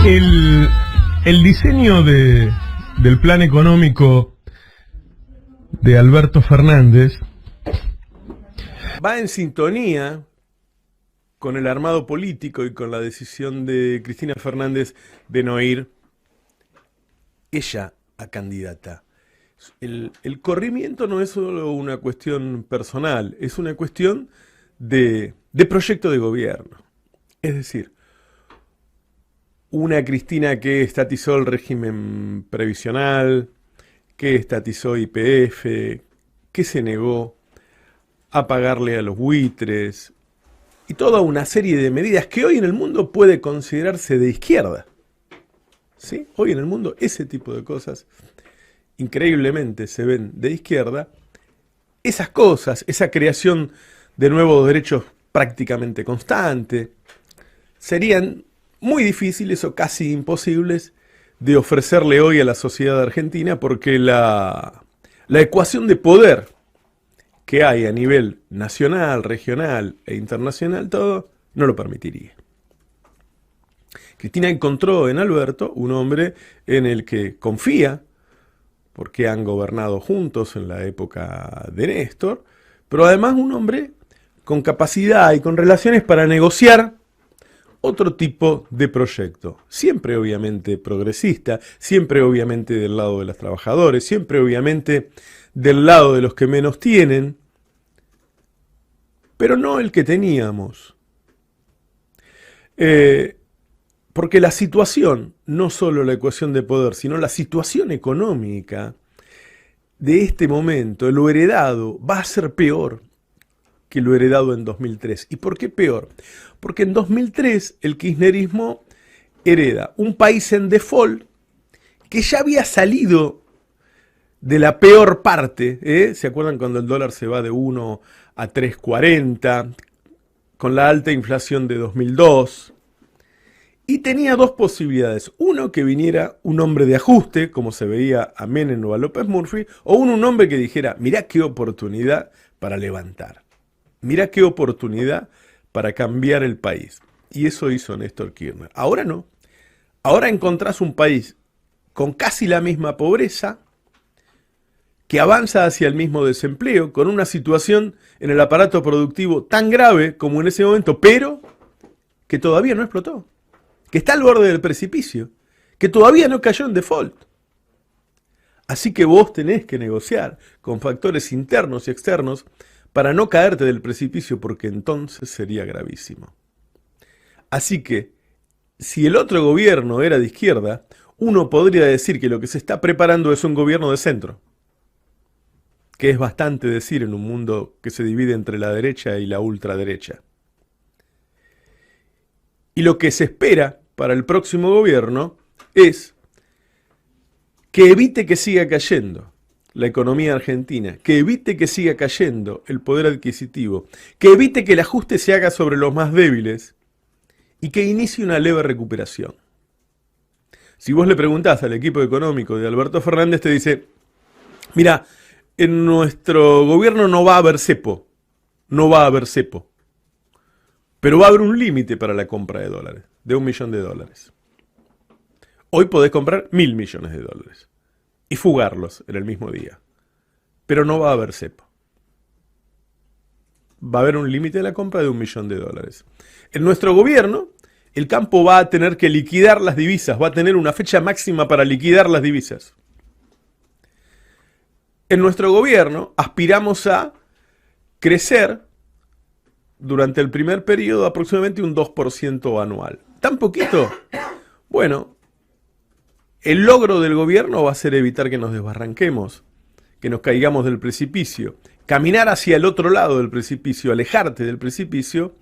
El, el diseño del plan económico de Alberto Fernández va en sintonía con el armado político y con la decisión de Cristina Fernández de no ir ella a candidata. El corrimiento no es solo una cuestión personal, es una cuestión de proyecto de gobierno. Es decir, una Cristina que estatizó el régimen previsional, que estatizó YPF, que se negó a pagarle a los buitres, y toda una serie de medidas que hoy en el mundo puede considerarse de izquierda. ¿Sí? Hoy en el mundo ese tipo de cosas increíblemente se ven de izquierda. Esas cosas, esa creación de nuevos derechos prácticamente constante, serían muy difíciles o casi imposibles de ofrecerle hoy a la sociedad argentina, porque la ecuación de poder que hay a nivel nacional, regional e internacional, todo, no lo permitiría. Cristina encontró en Alberto un hombre en el que confía, porque han gobernado juntos en la época de Néstor, pero además un hombre con capacidad y con relaciones para negociar otro tipo de proyecto. Siempre obviamente progresista, siempre obviamente del lado de los trabajadores, siempre obviamente del lado de los que menos tienen, pero no el que teníamos. Porque la situación, no solo la ecuación de poder, sino la situación económica de este momento, lo heredado, va a ser peor que lo heredado en 2003. ¿Y por qué peor? Porque en 2003 el kirchnerismo hereda un país en default que ya había salido de la peor parte. ¿Se acuerdan cuando el dólar se va de 1 a 3.40? Con la alta inflación de 2002. Y tenía dos posibilidades. Uno, que viniera un hombre de ajuste, como se veía a Menem o a López Murphy, o un hombre que dijera, mirá qué oportunidad para levantar. Mirá qué oportunidad para cambiar el país. Y eso hizo Néstor Kirchner. Ahora no. Ahora encontrás un país con casi la misma pobreza, que avanza hacia el mismo desempleo, con una situación en el aparato productivo tan grave como en ese momento, pero que todavía no explotó, que está al borde del precipicio, que todavía no cayó en default. Así que vos tenés que negociar con factores internos y externos para no caerte del precipicio, porque entonces sería gravísimo. Así que, si el otro gobierno era de izquierda, uno podría decir que lo que se está preparando es un gobierno de centro, que es bastante decir en un mundo que se divide entre la derecha y la ultraderecha. Y lo que se espera para el próximo gobierno es que evite que siga cayendo la economía argentina, que evite que siga cayendo el poder adquisitivo, que evite que el ajuste se haga sobre los más débiles y que inicie una leve recuperación. Si vos le preguntás al equipo económico de Alberto Fernández, te dice, mira, en nuestro gobierno no va a haber cepo, no va a haber cepo, pero va a haber un límite para la compra de dólares, de $1 millón. Hoy podés comprar 1.000 millones de dólares y fugarlos en el mismo día, pero no va a haber cepo. Va a haber un límite de la compra de $1 millón. En nuestro gobierno, el campo va a tener que liquidar las divisas, va a tener una fecha máxima para liquidar las divisas. En nuestro gobierno aspiramos a crecer durante el primer periodo aproximadamente un 2% anual. ¿Tan poquito? Bueno, el logro del gobierno va a ser evitar que nos desbarranquemos, que nos caigamos del precipicio. Caminar hacia el otro lado del precipicio, alejarte del precipicio,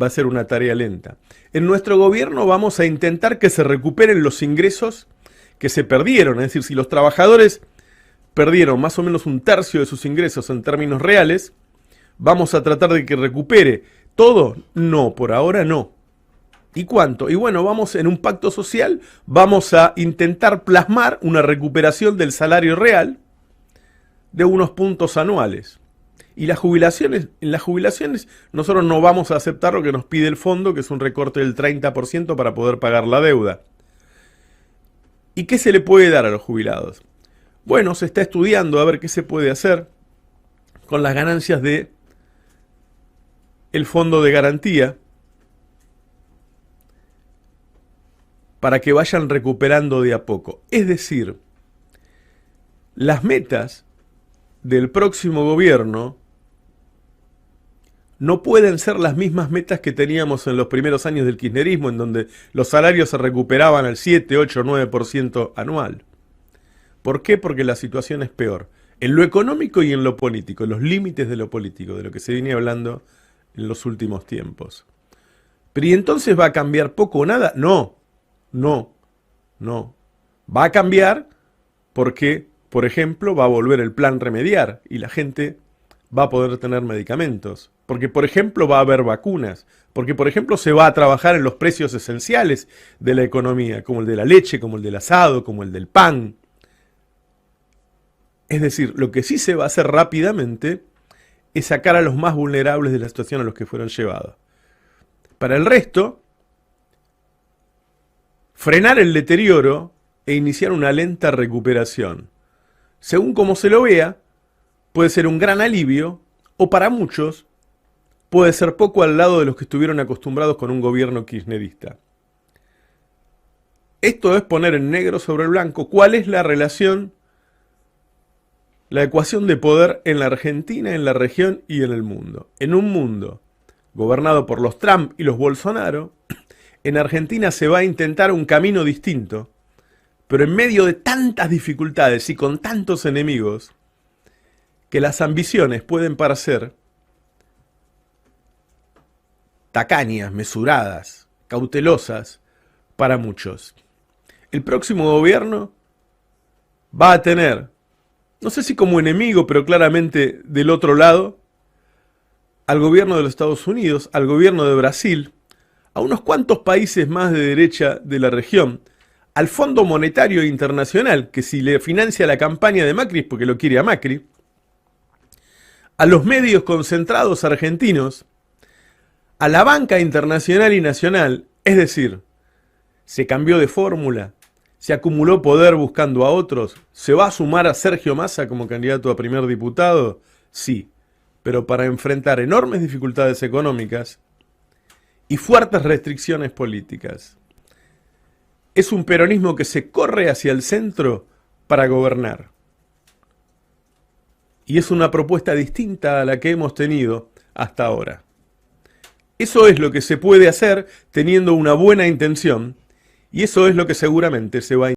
va a ser una tarea lenta. En nuestro gobierno vamos a intentar que se recuperen los ingresos que se perdieron. Es decir, si los trabajadores perdieron más o menos un tercio de sus ingresos en términos reales, vamos a tratar de que recupere todo. No, por ahora no. ¿Y cuánto? Y bueno, vamos en un pacto social, vamos a intentar plasmar una recuperación del salario real de unos puntos anuales. Y las jubilaciones, en las jubilaciones nosotros no vamos a aceptar lo que nos pide el fondo, que es un recorte del 30% para poder pagar la deuda. ¿Y qué se le puede dar a los jubilados? Bueno, se está estudiando a ver qué se puede hacer con las ganancias de el fondo de garantía para que vayan recuperando de a poco. Es decir, las metas del próximo gobierno no pueden ser las mismas metas que teníamos en los primeros años del kirchnerismo, en donde los salarios se recuperaban al 7, 8, 9% anual. ¿Por qué? Porque la situación es peor. En lo económico y en lo político, en los límites de lo político, de lo que se viene hablando en los últimos tiempos. ¿Pero y entonces va a cambiar poco o nada? No. Va a cambiar porque, por ejemplo, va a volver el plan remediar y la gente va a poder tener medicamentos. Porque, por ejemplo, va a haber vacunas. Porque, por ejemplo, se va a trabajar en los precios esenciales de la economía, como el de la leche, como el del asado, como el del pan. Es decir, lo que sí se va a hacer rápidamente es sacar a los más vulnerables de la situación a los que fueron llevados. Para el resto, frenar el deterioro e iniciar una lenta recuperación. Según como se lo vea, puede ser un gran alivio o para muchos puede ser poco al lado de los que estuvieron acostumbrados con un gobierno kirchnerista. Esto es poner en negro sobre blanco cuál es la relación, la ecuación de poder en la Argentina, en la región y en el mundo. En un mundo gobernado por los Trump y los Bolsonaro, en Argentina se va a intentar un camino distinto, pero en medio de tantas dificultades y con tantos enemigos, que las ambiciones pueden parecer tacañas, mesuradas, cautelosas para muchos. El próximo gobierno va a tener, no sé si como enemigo, pero claramente del otro lado, al gobierno de los Estados Unidos, al gobierno de Brasil, a unos cuantos países más de derecha de la región, al Fondo Monetario Internacional, que si le financia la campaña de Macri es porque lo quiere a Macri, a los medios concentrados argentinos, a la banca internacional y nacional, es decir, se cambió de fórmula, se acumuló poder buscando a otros, ¿se va a sumar a Sergio Massa como candidato a primer diputado? Sí, pero para enfrentar enormes dificultades económicas y fuertes restricciones políticas. Es un peronismo que se corre hacia el centro para gobernar. Y es una propuesta distinta a la que hemos tenido hasta ahora. Eso es lo que se puede hacer teniendo una buena intención y eso es lo que seguramente se va a